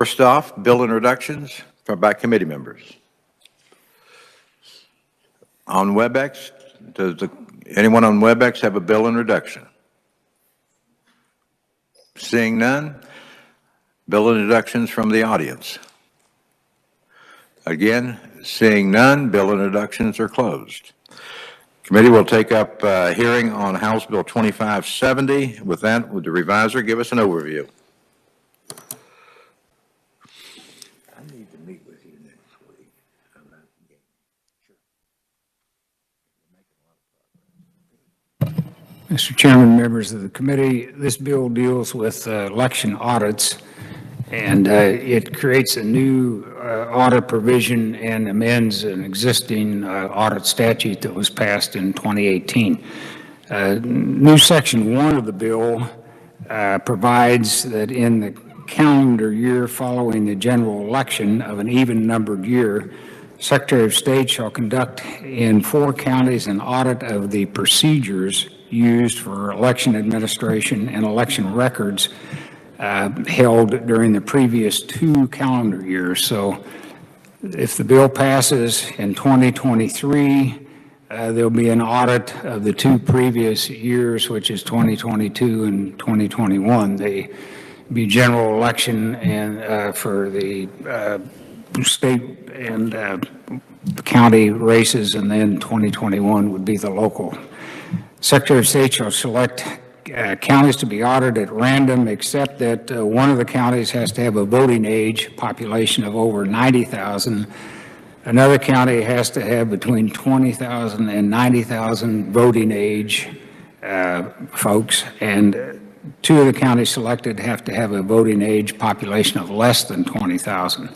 First off, bill introductions by committee members. On Webex, does anyone on Webex have a bill introduction? Seeing none, bill introductions from the audience. Again, seeing none, bill introductions are closed. Committee will take up hearing on House Bill 2570. With that, would the reviser give us an overview? I need to meet with you next week. Mr. Chairman, members of the committee, this bill deals with election audits, and it creates a new audit provision and amends an existing audit statute that was passed in 2018. New Section 1 of the bill provides that in the calendar year following the general election of an even-numbered year, Secretary of State shall conduct in 4 counties an audit of the procedures used for election administration and election records held during the previous 2 calendar years. So if the bill passes in 2023, there'll be an audit of the 2 previous years, which is 2022 and 2021. They be general election and for the state and county races, and then 2021 would be the local. Secretary of State shall select counties to be audited at random, except that one of the counties has to have a voting age population of over 90,000. Another county has to have between 20,000 and 90,000 voting age folks, and 2 of the counties selected have to have a voting age population of less than 20,000.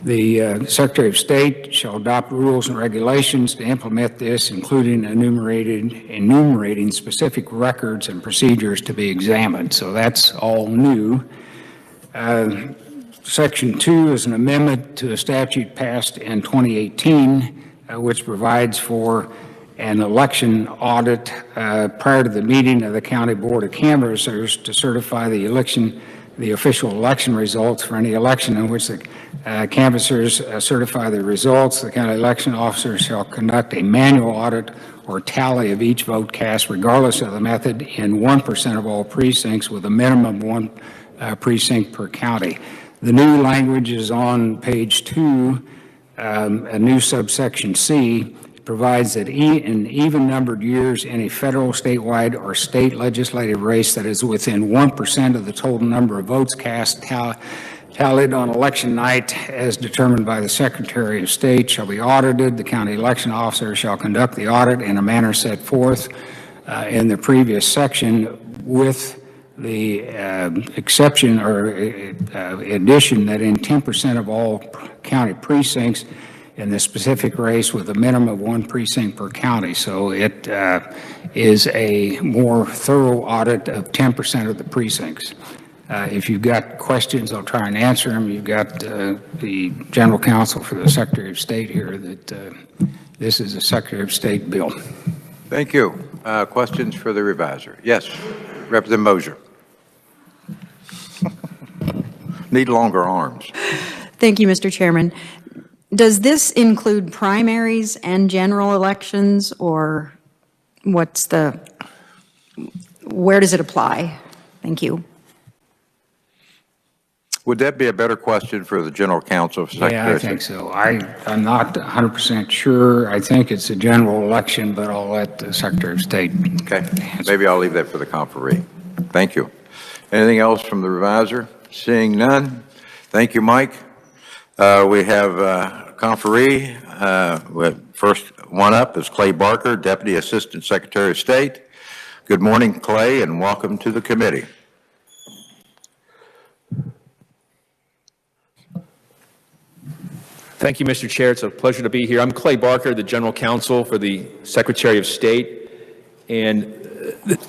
The Secretary of State shall adopt rules and regulations to implement this, including enumerating specific records and procedures to be examined. So that's all new. Section 2 is an amendment to a statute passed in 2018, which provides for an election audit prior to the meeting of the County Board of Canvassers to certify the official election results for any election in which the canvassers certify the results. The county election officer shall conduct a manual audit or tally of each vote cast, regardless of the method, in 1% of all precincts, with a minimum of 1 precinct per county. The new language is on page 2, a new subsection C. Provides that in even-numbered years, any federal, statewide, or state legislative race that is within 1% of the total number of votes cast tallied on election night as determined by the Secretary of State shall be audited. The county election officer shall conduct the audit in a manner set forth in the previous section, with the exception or addition that in 10% of all county precincts in the specific race with a minimum of 1 precinct per county. So it is a more thorough audit of 10% of the precincts. If you've got questions, I'll try and answer them. You've got the General Counsel for the Secretary of State here that this is a Secretary of State bill. Thank you. Questions for the reviser? Yes, Representative Mosier. Need longer arms. Thank you, Mr. Chairman. Does this include primaries and general elections, or where does it apply? Thank you. Would that be a better question for the General Counsel? Yeah, I think so. I'm not 100% sure. I think it's a general election, but I'll let the Secretary of State. Okay, maybe I'll leave that for the conferee. Thank you. Anything else from the reviser? Seeing none. Thank you, Mike. We have conferee. First one up is Clay Barker, Deputy Assistant Secretary of State. Good morning, Clay, and welcome to the committee. Thank you, Mr. Chair. It's a pleasure to be here. I'm Clay Barker, the General Counsel for the Secretary of State, and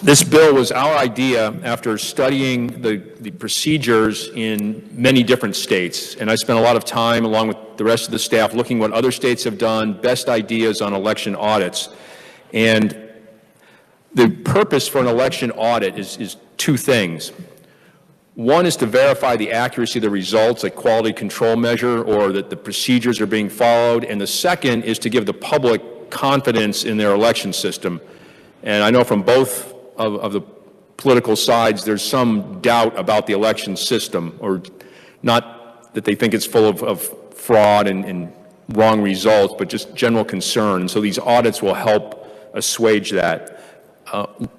this bill was our idea after studying the procedures in many different states. And I spent a lot of time, along with the rest of the staff, looking what other states have done, best ideas on election audits. And the purpose for an election audit is 2 things. One is to verify the accuracy of the results, a quality control measure, or that the procedures are being followed. And the second is to give the public confidence in their election system. And I know from both of the political sides, there's some doubt about the election system, or not that they think it's full of fraud and wrong results, but just general concern. And so these audits will help assuage that.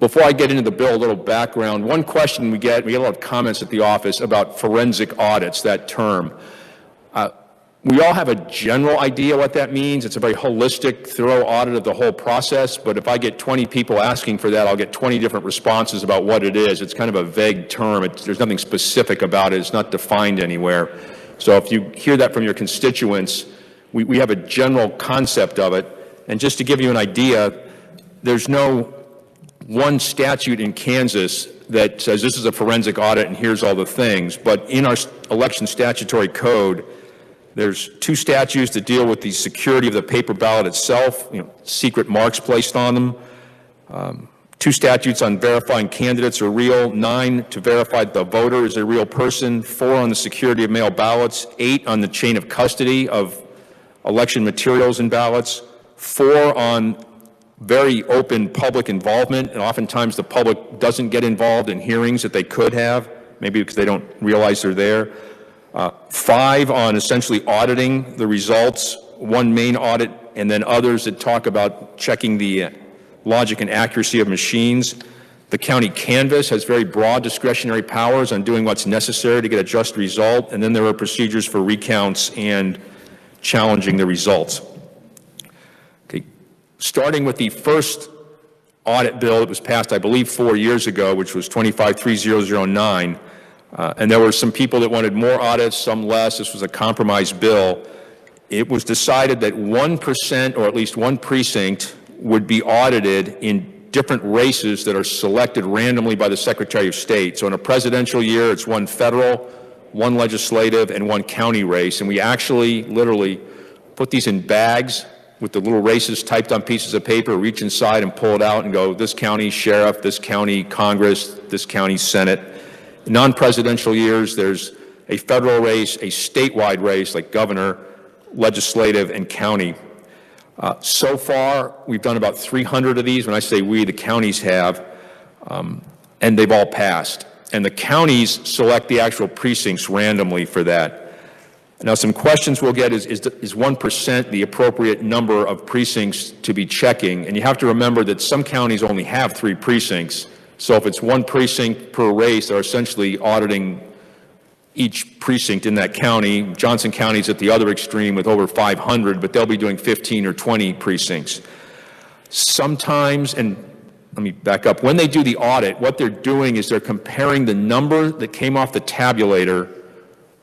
Before I get into the bill, a little background. One question we get a lot of comments at the office about forensic audits, that term. We all have a general idea what that means. It's a very holistic, thorough audit of the whole process, but if I get 20 people asking for that, I'll get 20 different responses about what it is. It's kind of a vague term. There's nothing specific about it. It's not defined anywhere. So if you hear that from your constituents, we have a general concept of it. And just to give you an idea, there's no one statute in Kansas that says this is a forensic audit and here's all the things. But in our election statutory code, there's 2 statutes that deal with the security of the paper ballot itself, secret marks placed on them. 2 statutes on verifying candidates are real, 9 to verify the voter is a real person, 4 on the security of mail ballots, 8 on the chain of custody of election materials and ballots, 4 on very open public involvement, and oftentimes the public doesn't get involved in hearings that they could have, maybe because they don't realize they're there. 5 on essentially auditing the results, 1 main audit, and then others that talk about checking the logic and accuracy of machines. The county canvass has very broad discretionary powers on doing what's necessary to get a just result, and then there are procedures for recounts and challenging the results. Okay. Starting with the first audit bill that was passed, I believe, 4 years ago, which was 25-3009, and there were some people that wanted more audits, some less. This was a compromise bill. It was decided that 1% or at least 1 precinct would be audited in different races that are selected randomly by the Secretary of State. So in a presidential year, it's 1 federal, 1 legislative, and 1 county race. And we actually literally put these in bags with the little races typed on pieces of paper, reach inside and pull it out and go, this county sheriff, this county Congress, this county Senate. In non-presidential years, there's a federal race, a statewide race like governor, legislative, and county. So far, we've done about 300 of these. When I say we, the counties have, and they've all passed. And the counties select the actual precincts randomly for that. Now, some questions we'll get is 1% the appropriate number of precincts to be checking? And you have to remember that some counties only have 3 precincts. So if it's 1 precinct per race, they're essentially auditing each precinct in that county. Johnson County's at the other extreme with over 500, but they'll be doing 15 or 20 precincts. Sometimes, and let me back up, when they do the audit, what they're doing is they're comparing the number that came off the tabulator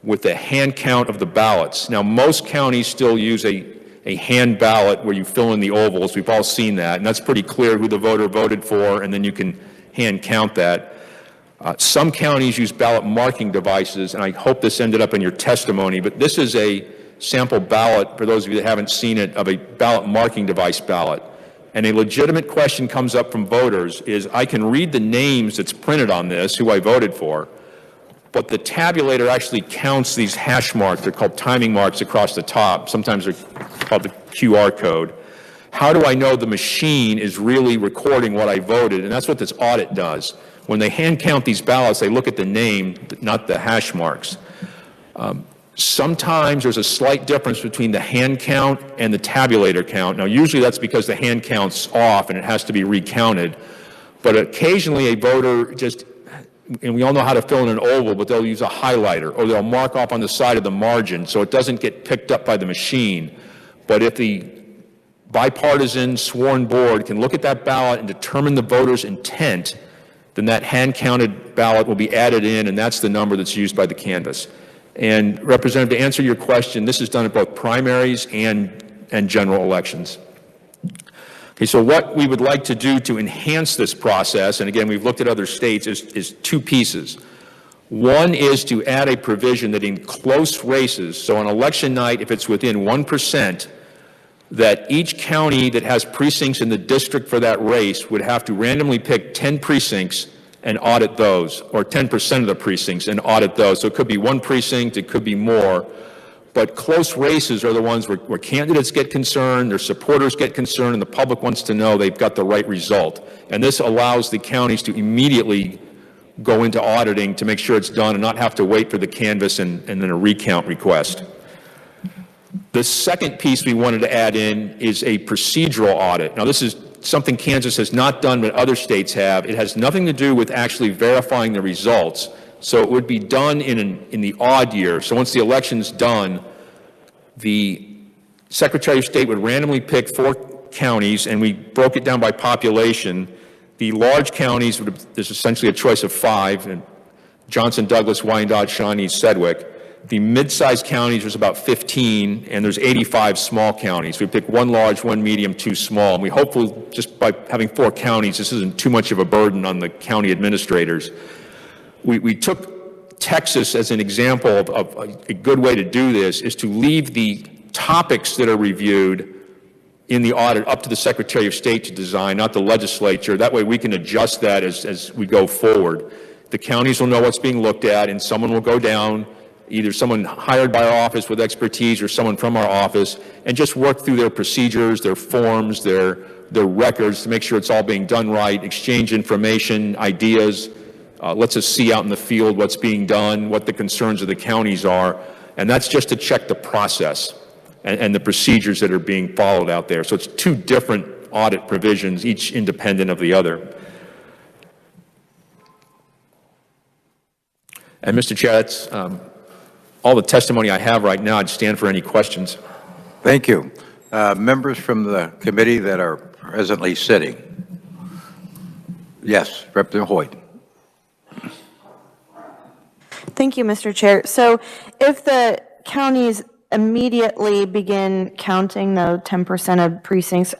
with the hand count of the ballots. Now, most counties still use a hand ballot where you fill in the ovals. We've all seen that, and that's pretty clear who the voter voted for, and then you can hand count that. Some counties use ballot marking devices, and I hope this ended up in your testimony, but this is a sample ballot, for those of you that haven't seen it, of a ballot marking device ballot. And a legitimate question comes up from voters is, I can read the names that's printed on this, who I voted for, but the tabulator actually counts these hash marks. They're called timing marks across the top. Sometimes they're called the QR code. How do I know the machine is really recording what I voted? And that's what this audit does. When they hand count these ballots, they look at the name, not the hash marks. Sometimes there's a slight difference between the hand count and the tabulator count. Now, usually that's because the hand count's off and it has to be recounted. But occasionally a voter just, and we all know how to fill in an oval, but they'll use a highlighter or they'll mark off on the side of the margin so it doesn't get picked up by the machine. But if the bipartisan sworn board can look at that ballot and determine the voter's intent, then that hand-counted ballot will be added in, and that's the number that's used by the canvass. And, Representative, to answer your question, this is done at both primaries and general elections. Okay, so what we would like to do to enhance this process, and again, we've looked at other states, is 2 pieces. One is to add a provision that in close races, so on election night, if it's within 1%, that each county that has precincts in the district for that race would have to randomly pick 10 precincts and audit those, or 10% of the precincts and audit those. So it could be one precinct, it could be more. But close races are the ones where candidates get concerned, their supporters get concerned, and the public wants to know they've got the right result. And this allows the counties to immediately go into auditing to make sure it's done and not have to wait for the canvass and then a recount request. The second piece we wanted to add in is a procedural audit. Now, this is something Kansas has not done, but other states have. It has nothing to do with actually verifying the results. So it would be done in the odd year. So once the election's done, the Secretary of State would randomly pick 4 counties, and we broke it down by population. The large counties, there's essentially a choice of 5, and Johnson, Douglas, Wyandotte, Shawnee, Sedgwick. The mid-sized counties was about 15, and there's 85 small counties. We pick 1 large, 1 medium, 2 small, and we hopefully, just by having 4 counties, this isn't too much of a burden on the county administrators. We took Texas as an example of a good way to do this, is to leave the topics that are reviewed in the audit up to the Secretary of State to design, not the legislature. That way we can adjust that as we go forward. The counties will know what's being looked at, and someone will go down, either someone hired by our office with expertise or someone from our office, and just work through their procedures, their forms, their records to make sure it's all being done right, exchange information, ideas, lets us see out in the field what's being done, what the concerns of the counties are, and that's just to check the process and the procedures that are being followed out there. So it's 2 different audit provisions, each independent of the other. And Mr. Chair, that's all the testimony I have right now. I'd stand for any questions. Thank you. Members from the committee that are presently sitting. Yes, Representative Hoyt. Thank you, Mr. Chair. So if the counties immediately begin counting the 10% of precincts,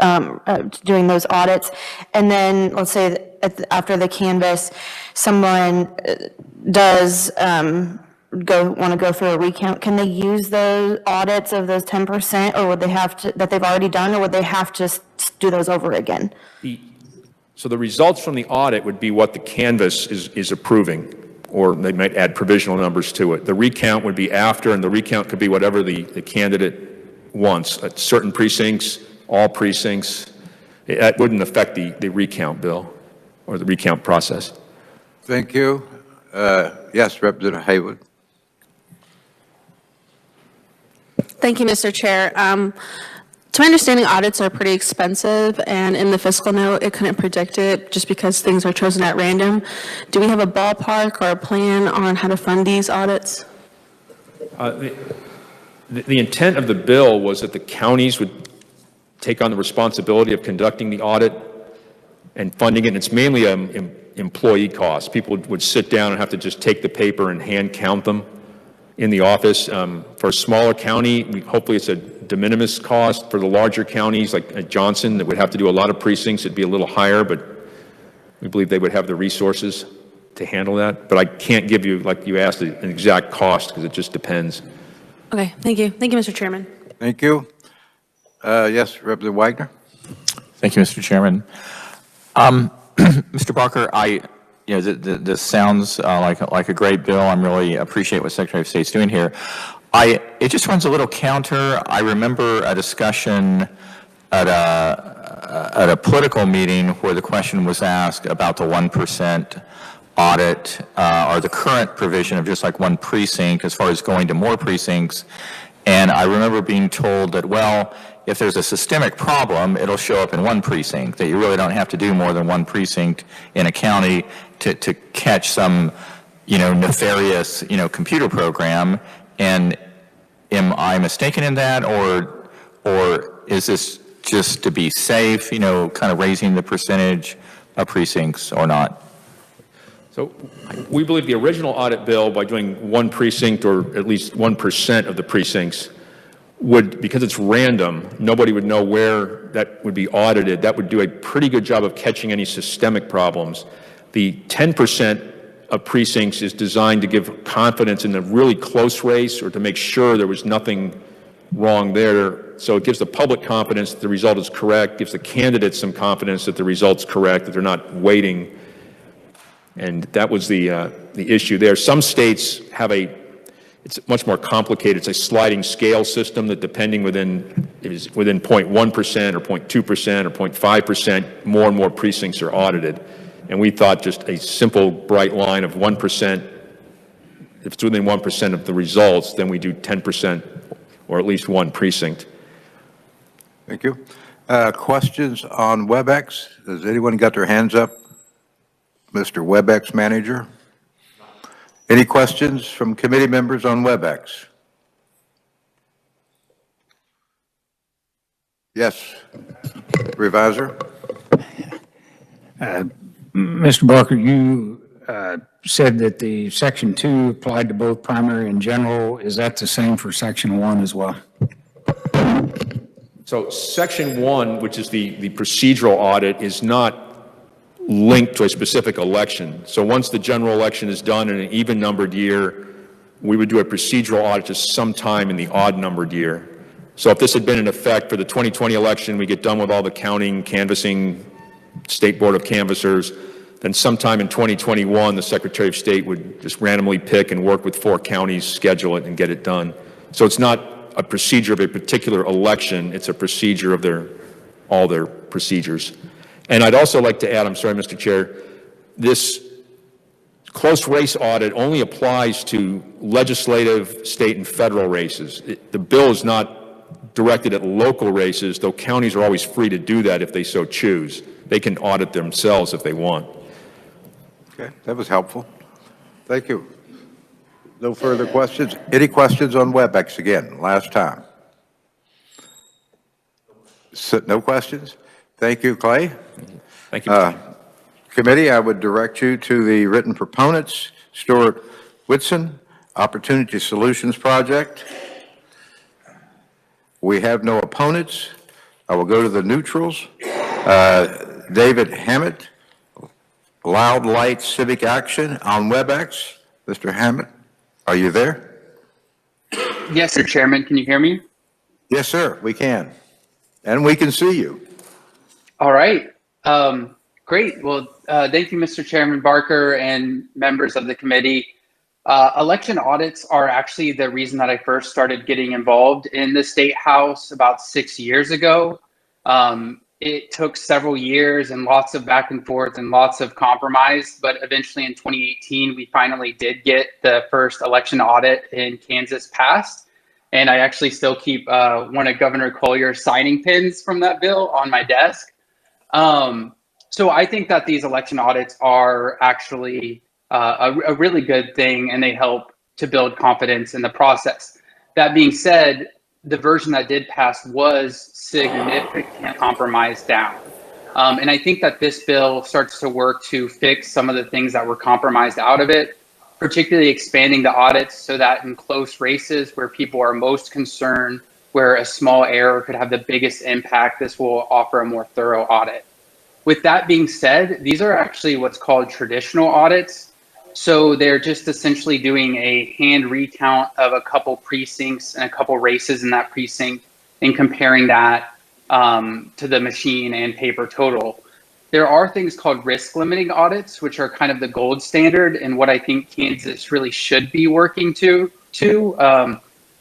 doing those audits, and then let's say after the canvass, someone does want to go through a recount, can they use those audits of those 10%, or would they have to, that they've already done, or would they have to do those over again? So the results from the audit would be what the canvass is approving, or they might add provisional numbers to it. The recount would be after, and the recount could be whatever the candidate wants. At certain precincts, all precincts. That wouldn't affect the recount bill or the recount process. Thank you. Yes, Representative Haywood. Thank you, Mr. Chair. To my understanding, audits are pretty expensive, and in the fiscal note, it couldn't predict it just because things are chosen at random. Do we have a ballpark or a plan on how to fund these audits? The intent of the bill was that the counties would take on the responsibility of conducting the audit and funding it. And it's mainly employee costs. People would sit down and have to just take the paper and hand count them in the office. For a smaller county, hopefully it's a de minimis cost. For the larger counties like Johnson that would have to do a lot of precincts, it'd be a little higher, but we believe they would have the resources to handle that. But I can't give you, like you asked, an exact cost because it just depends. Okay, thank you. Thank you, Mr. Chairman. Thank you. Yes, Representative Wagner. Thank you, Mr. Chairman. Mr. Barker, this sounds like a great bill. I really appreciate what Secretary of State's doing here. It just runs a little counter. I remember a discussion at a political meeting where the question was asked about the 1% audit or the current provision of just like one precinct as far as going to more precincts. And I remember being told that, well, if there's a systemic problem, it'll show up in one precinct, that you really don't have to do more than one precinct in a county to catch some, nefarious, computer program. And am I mistaken in that, or is this just to be safe, kind of raising the percentage of precincts or not? So we believe the original audit bill, by doing one precinct or at least 1% of the precincts, would, because it's random, nobody would know where that would be audited. That would do a pretty good job of catching any systemic problems. The 10% of precincts is designed to give confidence in a really close race or to make sure there was nothing wrong there. So it gives the public confidence that the result is correct, gives the candidates some confidence that the result's correct, that they're not waiting. And that was the issue there. Some states have it's much more complicated. It's a sliding scale system that depending is within 0.1% or 0.2% or 0.5%, more and more precincts are audited. And we thought just a simple bright line of 1%, if it's within 1% of the results, then we do 10% or at least one precinct. Thank you. Questions on Webex? Has anyone got their hands up? Mr. Webex manager? Any questions from committee members on Webex? Yes, Reviser? Mr. Barker, you said that the Section 2 applied to both primary and general. Is that the same for Section 1 as well? So Section 1, which is the procedural audit, is not linked to a specific election. So once the general election is done in an even-numbered year, we would do a procedural audit just sometime in the odd-numbered year. So if this had been in effect for the 2020 election, we get done with all the counting, canvassing, State Board of Canvassers, then sometime in 2021, the Secretary of State would just randomly pick and work with 4 counties, schedule it, and get it done. So it's not a procedure of a particular election, it's a procedure of all their procedures. And I'd also like to add, I'm sorry, Mr. Chair, this close race audit only applies to legislative, state, and federal races. The bill is not directed at local races, though counties are always free to do that if they so choose. They can audit themselves if they want. Okay, that was helpful. Thank you. No further questions? Any questions on Webex again, last time? So, no questions? Thank you, Clay. Thank you. Committee, I would direct you to the written proponents, Stuart Whitson, Opportunity Solutions Project. We have no opponents. I will go to the neutrals. David Hammett, Loud Light Civic Action on Webex. Mr. Hammett, are you there? Yes, sir, Chairman. Can you hear me? Yes, sir, we can. And we can see you. All right. Great. Well, thank you, Mr. Chairman Barker and members of the committee. Election audits are actually the reason that I first started getting involved in the State House about 6 years ago. It took several years and lots of back and forth and lots of compromise, but eventually in 2018, we finally did get the first election audit in Kansas passed. And I actually still keep one of Governor Collier's signing pins from that bill on my desk. So I think that these election audits are actually a really good thing, and they help to build confidence in the process. That being said, the version that did pass was significantly compromised down. And I think that this bill starts to work to fix some of the things that were compromised out of it, particularly expanding the audits so that in close races where people are most concerned, where a small error could have the biggest impact, this will offer a more thorough audit. With that being said, these are actually what's called traditional audits. So they're just essentially doing a hand recount of a couple precincts and a couple races in that precinct and comparing that to the machine and paper total. There are things called risk limiting audits, which are kind of the gold standard and what I think Kansas really should be working to.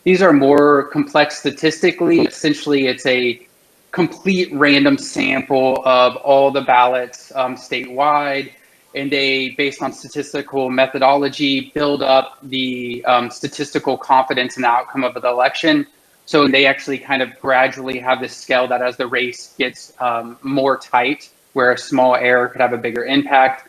These are more complex statistically. Essentially, it's a complete random sample of all the ballots statewide, and they, based on statistical methodology, build up the statistical confidence in the outcome of the election. So they actually kind of gradually have this scale that as the race gets more tight, where a small error could have a bigger impact,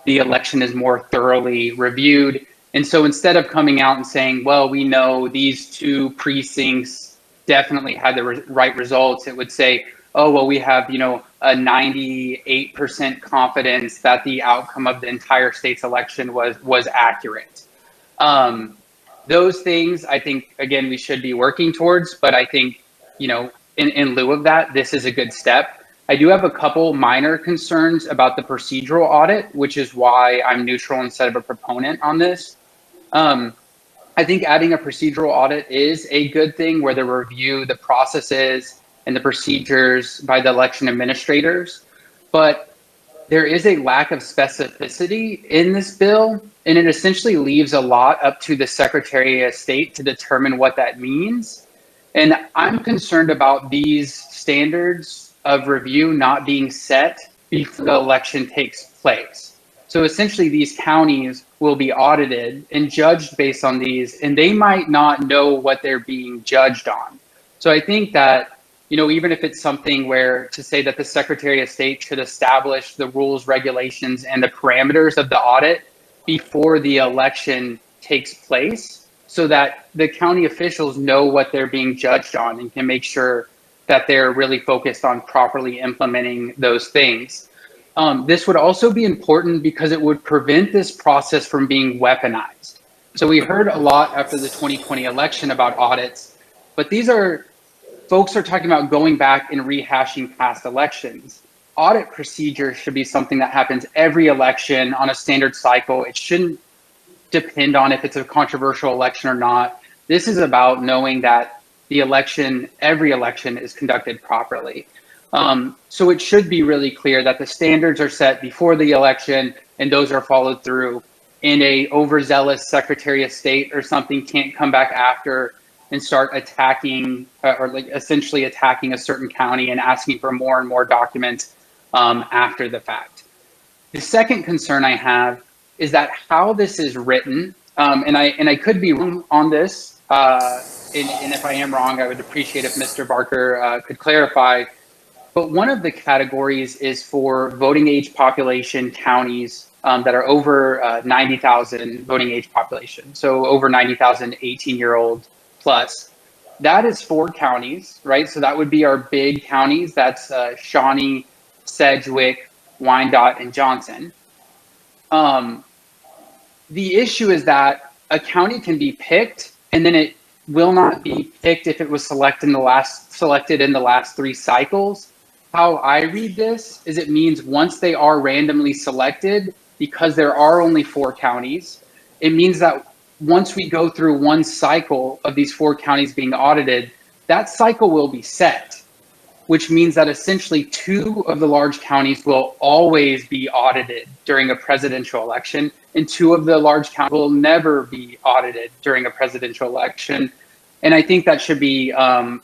the election is more thoroughly reviewed. And so instead of coming out and saying, well, we know these 2 precincts definitely had the right results, it would say, oh, well, we have, a 98% confidence that the outcome of the entire state's election was accurate. Those things, I think, again, we should be working towards, but I think, in lieu of that, this is a good step. I do have a couple minor concerns about the procedural audit, which is why I'm neutral instead of a proponent on this. I think adding a procedural audit is a good thing where they review the processes and the procedures by the election administrators. But there is a lack of specificity in this bill, and it essentially leaves a lot up to the Secretary of State to determine what that means. And I'm concerned about these standards of review not being set before the election takes place. So essentially, these counties will be audited and judged based on these, and they might not know what they're being judged on. So I think that, you know, even if it's something where to say that the Secretary of State should establish the rules, regulations, and the parameters of the audit before the election takes place, so that the county officials know what they're being judged on and can make sure that they're really focused on properly implementing those things. This would also be important because it would prevent this process from being weaponized. So we heard a lot after the 2020 election about audits, but folks are talking about going back and rehashing past elections. Audit procedure should be something that happens every election on a standard cycle. It shouldn't depend on if it's a controversial election or not. This is about knowing that every election is conducted properly. So it should be really clear that the standards are set before the election and those are followed through. And a overzealous Secretary of State or something can't come back after and start attacking or like essentially attacking a certain county and asking for more and more documents after the fact. The second concern I have is that how this is written, and I could be wrong on this, and if I am wrong, I would appreciate if Mr. Barker could clarify. But one of the categories is for voting age population counties that are over 90,000 voting age population. So over 90,000 18-year-old plus. That is 4 counties, right? So that would be our big counties. That's Shawnee, Sedgwick, Wyandotte, and Johnson. The issue is that a county can be picked and then it will not be picked if it was selected in the last 3 cycles. How I read this is it means once they are randomly selected, because there are only 4 counties, it means that once we go through one cycle of these 4 counties being audited, that cycle will be set, which means that essentially 2 of the large counties will always be audited during a presidential election, and 2 of the large counties will never be audited during a presidential election. And I think that should be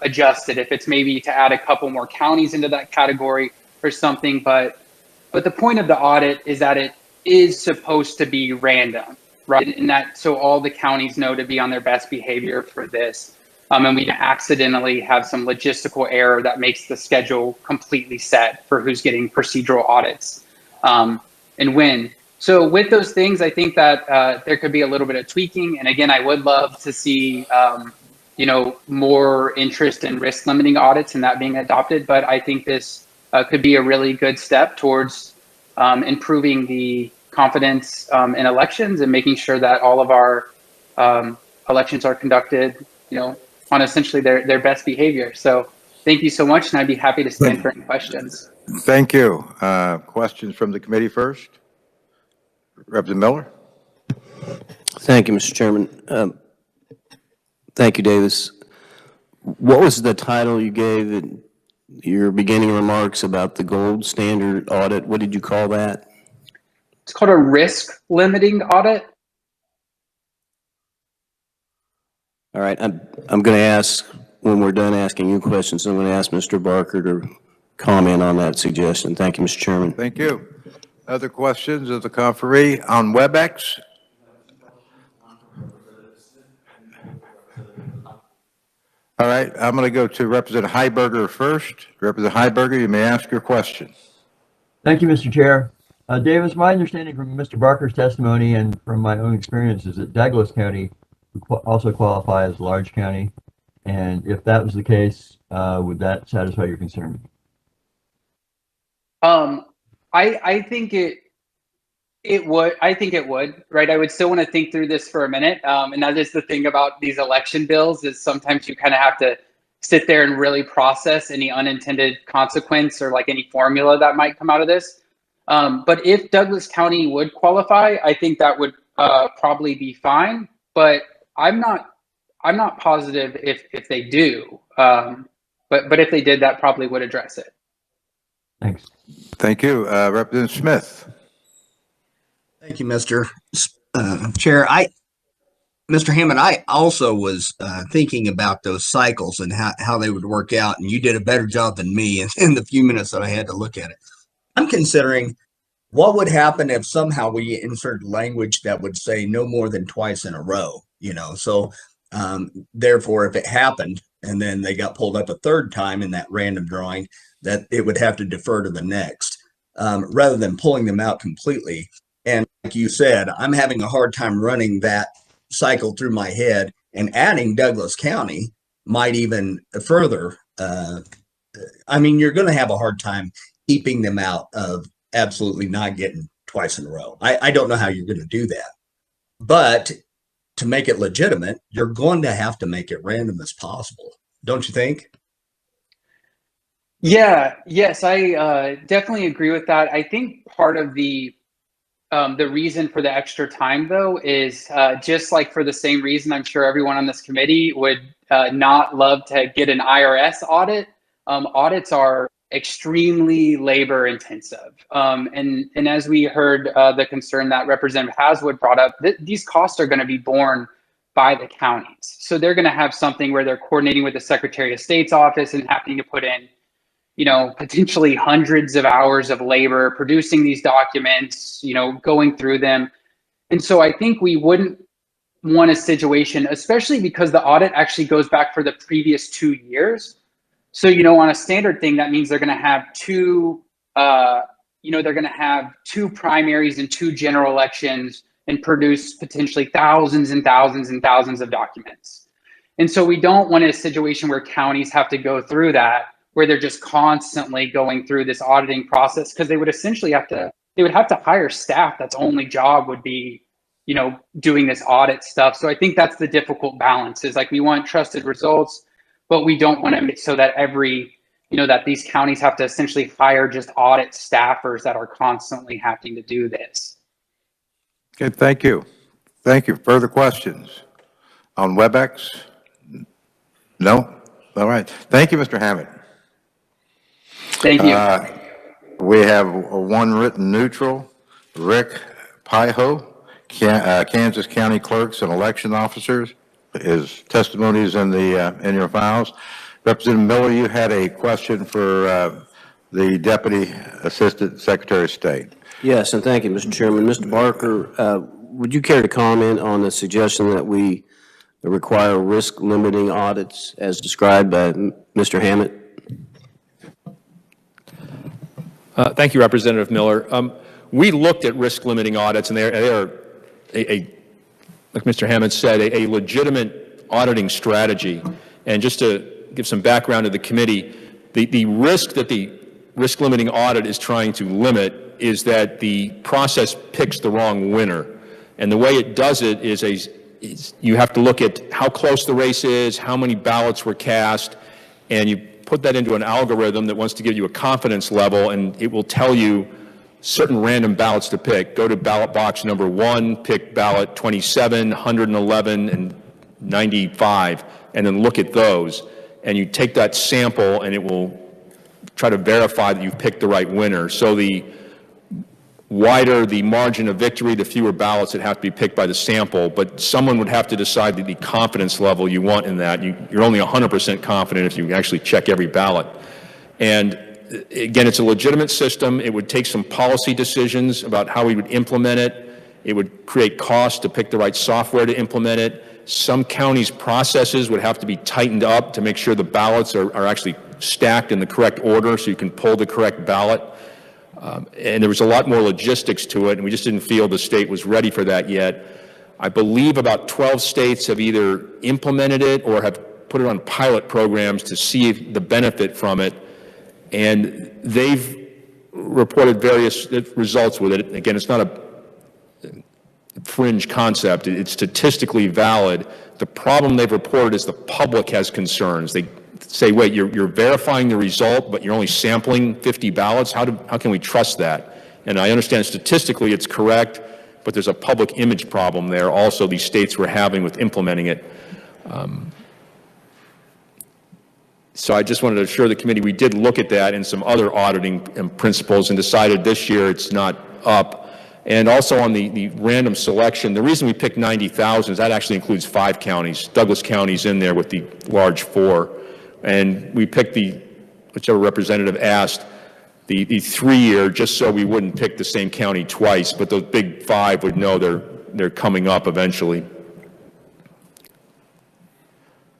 adjusted if it's maybe to add a couple more counties into that category or something. But the point of the audit is that it is supposed to be random, right? And that so all the counties know to be on their best behavior for this. And we accidentally have some logistical error that makes the schedule completely set for who's getting procedural audits and when. So with those things, I think that there could be a little bit of tweaking. And again, I would love to see more interest in risk limiting audits and that being adopted. But I think this could be a really good step towards improving the confidence in elections and making sure that all of our elections are conducted, on essentially their best behavior. So thank you so much, and I'd be happy to stand for any questions. Thank you. Questions from the committee first? Representative Miller? Thank you, Mr. Chairman. Thank you, Davis. What was the title you gave in your beginning remarks about the gold standard audit? What did you call that? It's called a risk limiting audit. All right, I'm going to ask, when we're done asking you questions, I'm going to ask Mr. Barker to comment on that suggestion. Thank you, Mr. Chairman. Thank you. Other questions of the conferee on Webex? All right, I'm going to go to Representative Heiberger first. Representative Heiberger, you may ask your question. Thank you, Mr. Chair. Davis, my understanding from Mr. Barker's testimony and from my own experience is that Douglas County would also qualify as a large county. And if that was the case, would that satisfy your concern? I think it would. I think it would, right? I would still want to think through this for a minute. And that is the thing about these election bills is sometimes you kind of have to sit there and really process any unintended consequence or like any formula that might come out of this. But if Douglas County would qualify, I think that would probably be fine. But I'm not positive if they do. But if they did, that probably would address it. Thanks. Thank you. Representative Smith. Thank you, Mr. Chair. Mr. Hammond, I also was thinking about those cycles and how they would work out, and you did a better job than me in the few minutes that I had to look at it. I'm considering what would happen if somehow we insert language that would say no more than twice in a row, so therefore, if it happened and then they got pulled up a third time in that random drawing, that it would have to defer to the next rather than pulling them out completely. And like you said, I'm having a hard time running that cycle through my head, and adding Douglas County might even further. You're going to have a hard time keeping them out of absolutely not getting twice in a row. I don't know how you're going to do that, but to make it legitimate, you're going to have to make it random as possible, don't you think? Yes, I definitely agree with that. I think part of the reason for the extra time, though, is just like for the same reason I'm sure everyone on this committee would not love to get an IRS audit. Audits are extremely labor intensive. And as we heard the concern that Representative Haswood brought up, these costs are going to be borne by the counties. So they're going to have something where they're coordinating with the Secretary of State's office and having to put in potentially hundreds of hours of labor producing these documents, going through them. And so I think we wouldn't want a situation, especially because the audit actually goes back for the previous 2 years. So, on a standard thing, that means they're going to have two primaries and 2 general elections and produce potentially thousands and thousands and thousands of documents. And so we don't want a situation where counties have to go through that, where they're just constantly going through this auditing process, because they would essentially have to hire staff that's only job would be, doing this audit stuff. So I think that's the difficult balance, is like we want trusted results, but we don't want to make so that that these counties have to essentially hire just audit staffers that are constantly having to do this. Okay, thank you. Thank you. Further questions on Webex? No? All right. Thank you, Mr. Hammond. Thank you. We have one written neutral, Rick Pyho, Kansas County Clerks and Election Officers. His testimony is in your files. Representative Miller, you had a question for the Deputy Assistant Secretary of State. Yes, and thank you, Mr. Chairman. Mr. Barker, would you care to comment on the suggestion that we require risk limiting audits as described by Mr. Hammett? Thank you, Representative Miller. We looked at risk limiting audits, and they are like Mr. Hammond said, a legitimate auditing strategy. And just to give some background to the committee, the risk that the risk limiting audit is trying to limit is that the process picks the wrong winner. And the way it does it is you have to look at how close the race is, how many ballots were cast, and you put that into an algorithm that wants to give you a confidence level, and it will tell you certain random ballots to pick. Go to ballot box number 1, pick ballot 27, 111, and 95, and then look at those. And you take that sample, and it will try to verify that you've picked the right winner. So the wider the margin of victory, the fewer ballots that have to be picked by the sample, but someone would have to decide the confidence level you want in that. You're only 100% confident if you actually check every ballot. And again, it's a legitimate system. It would take some policy decisions about how we would implement it. It would create costs to pick the right software to implement it. Some counties' processes would have to be tightened up to make sure the ballots are actually stacked in the correct order so you can pull the correct ballot. And there was a lot more logistics to it, and we just didn't feel the state was ready for that yet. I believe about 12 states have either implemented it or have put it on pilot programs to see the benefit from it, and they've reported various results with it. Again, it's not a fringe concept. It's statistically valid. The problem they've reported is the public has concerns. They say, wait, you're verifying the result, but you're only sampling 50 ballots? How can we trust that? And I understand statistically it's correct, but there's a public image problem there also these states were having with implementing it. So I just wanted to assure the committee we did look at that and some other auditing principles and decided this year it's not up. And also on the random selection, the reason we picked 90,000 is that actually includes 5 counties. Douglas County's in there with the large 4. And we picked whichever representative asked, the 3-year, just so we wouldn't pick the same county twice, but those big 5 would know they're coming up eventually.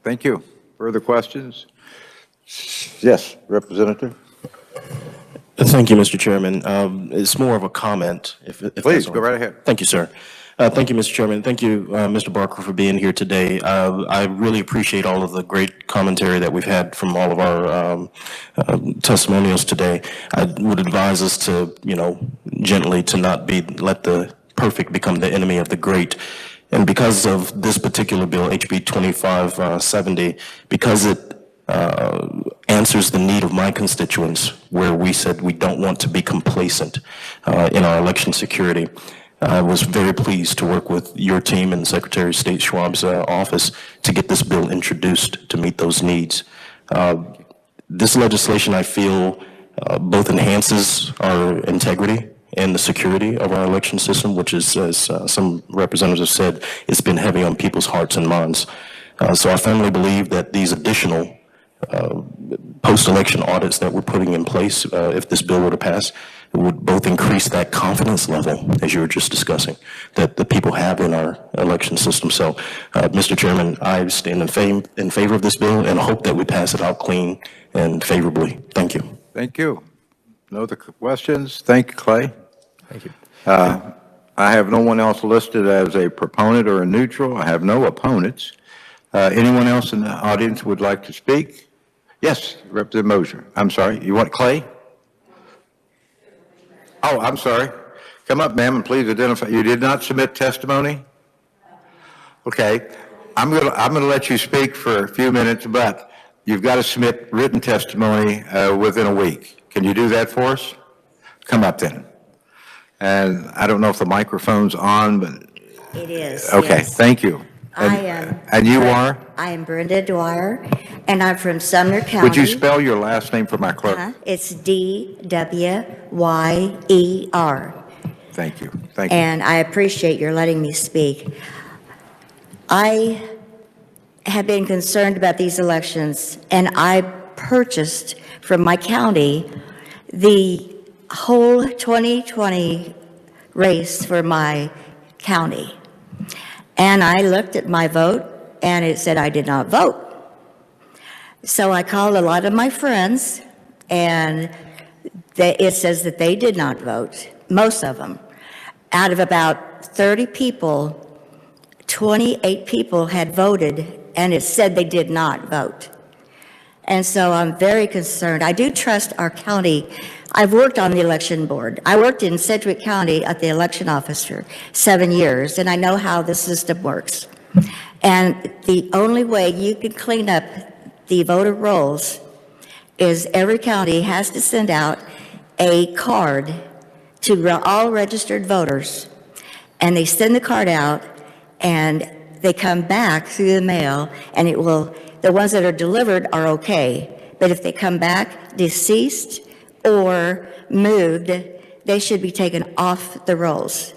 Thank you. Further questions? Yes, Representative. Thank you, Mr. Chairman. It's more of a comment. If Please, go right ahead. Thank you, sir. Thank you, Mr. Chairman. Thank you, Mr. Barker, for being here today. I really appreciate all of the great commentary that we've had from all of our testimonials today. I would advise us to, gently to not let the perfect become the enemy of the great. And because of this particular bill, HB 2570, because it answers the need of my constituents, where we said we don't want to be complacent in our election security. I was very pleased to work with your team and Secretary of State Schwab's office to get this bill introduced to meet those needs. This legislation, I feel, both enhances our integrity and the security of our election system, which is, as some representatives have said, it's been heavy on people's hearts and minds. So I firmly believe that these additional post-election audits that we're putting in place, if this bill were to pass, it would both increase that confidence level, as you were just discussing, that the people have in our election system. So, Mr. Chairman, I stand in favor of this bill and hope that we pass it out clean and favorably. Thank you. Thank you. No other questions? Thank you, Clay. Thank you. I have no one else listed as a proponent or a neutral. I have no opponents. Anyone else in the audience would like to speak? Yes, Representative Mosier. I'm sorry, you want Clay? Oh, I'm sorry. Come up, ma'am, and please identify. You did not submit testimony? Okay. I'm gonna let you speak for a few minutes, but you've got to submit written testimony within a week. Can you do that for us? Come up then. And I don't know if the microphone's on, but it is. Okay, yes. Thank you. And you are? I am Brenda Dwyer, and I'm from Sumner County. Would you spell your last name for my clerk? It's D-W-Y-E-R. Thank you. Thank you. And I appreciate your letting me speak. I have been concerned about these elections, and I purchased from my county the whole 2020 race for my county. And I looked at my vote, and it said I did not vote. So I called a lot of my friends, and it says that they did not vote, most of them. Out of about 30 people, 28 people had voted, and it said they did not vote. And so I'm very concerned. I do trust our county. I've worked on the election board. I worked in Sedgwick County at the election office for 7 years, and I know how the system works. And the only way you can clean up the voter rolls is every county has to send out a card to all registered voters, and they send the card out, and they come back through the mail, and it will, the ones that are delivered are okay, but if they come back deceased or moved, they should be taken off the rolls.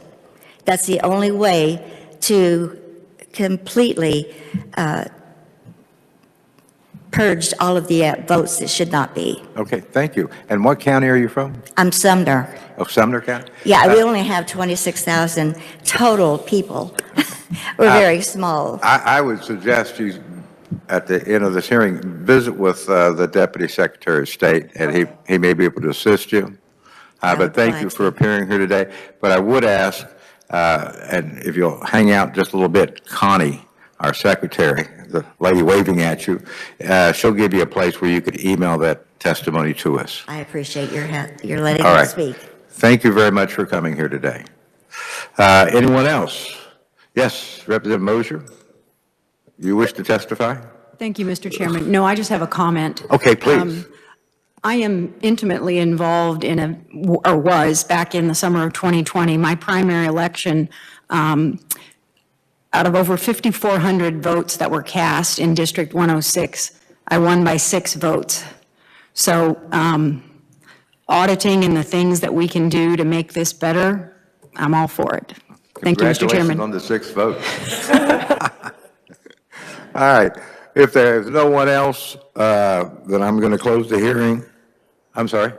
That's the only way to completely purge all of the votes that should not be. Okay, thank you. And what county are you from? I'm Sumner. Oh, Sumner County? Yeah, we only have 26,000 total people. We're very small. I would suggest you, at the end of this hearing, visit with the Deputy Secretary of State, and he may be able to assist you. But thank you for appearing here today. But I would ask, and if you'll hang out just a little bit, Connie, our secretary, the lady waving at you, she'll give you a place where you could email that testimony to us. I appreciate your letting me speak. Thank you very much for coming here today. Anyone else? Yes, Representative Mosier, you wish to testify? Thank you, Mr. Chairman. No, I just have a comment. Okay, please. I am intimately involved in or was back in the summer of 2020, my primary election. Out of over 5,400 votes that were cast in District 106, I won by 6 votes. So auditing and the things that we can do to make this better, I'm all for it. Thank you, Mr. Chairman. Congratulations on the 6th vote. All right. If there's no one else, then I'm going to close the hearing. I'm sorry?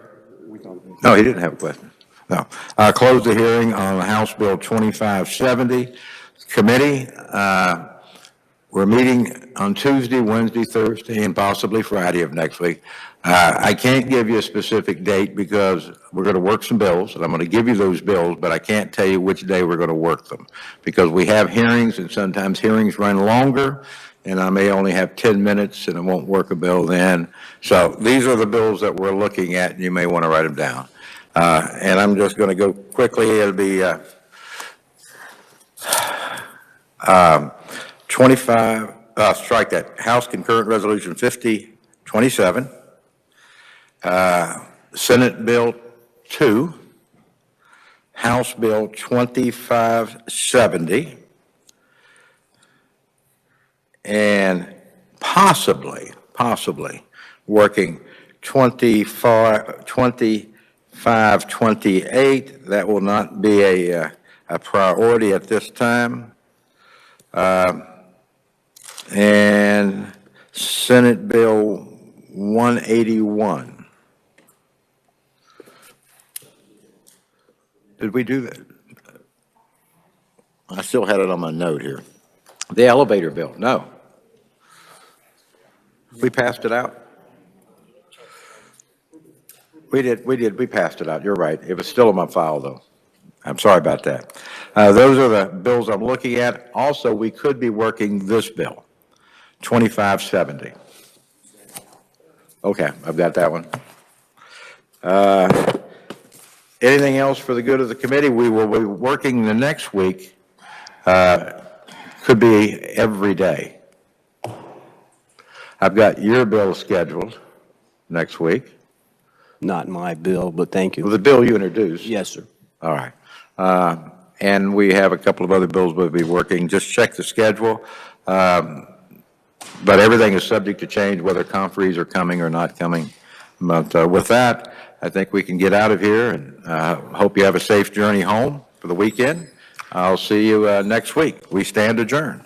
No, he didn't have a question. No. I'll close the hearing on House Bill 2570. Committee, we're meeting on Tuesday, Wednesday, Thursday, and possibly Friday of next week. I can't give you a specific date because we're going to work some bills, and I'm going to give you those bills, but I can't tell you which day we're going to work them because we have hearings, and sometimes hearings run longer, and I may only have 10 minutes, and I won't work a bill then. So these are the bills that we're looking at, and you may want to write them down. And I'm just going to go quickly. It'll be 25, strike that, House Concurrent Resolution 5027, Senate Bill 2, House Bill 2570, and possibly working 2528. That will not be a priority at this time. And Senate Bill 181. Did we do that? I still had it on my note here. The elevator bill, no. We passed it out? We did, we passed it out, you're right. It was still in my file, though. I'm sorry about that. Those are the bills I'm looking at. Also, we could be working this bill, 2570. Okay, I've got that one. Anything else for the good of the committee? We will be working the next week. Could be every day. I've got your bill scheduled next week. Not my bill, but thank you. Well, the bill you introduced. Yes, sir. All right. And we have a couple of other bills we'll be working. Just check the schedule. But everything is subject to change, whether conferees are coming or not coming. But with that, I think we can get out of here, and hope you have a safe journey home for the weekend. I'll see you next week. We stand adjourned.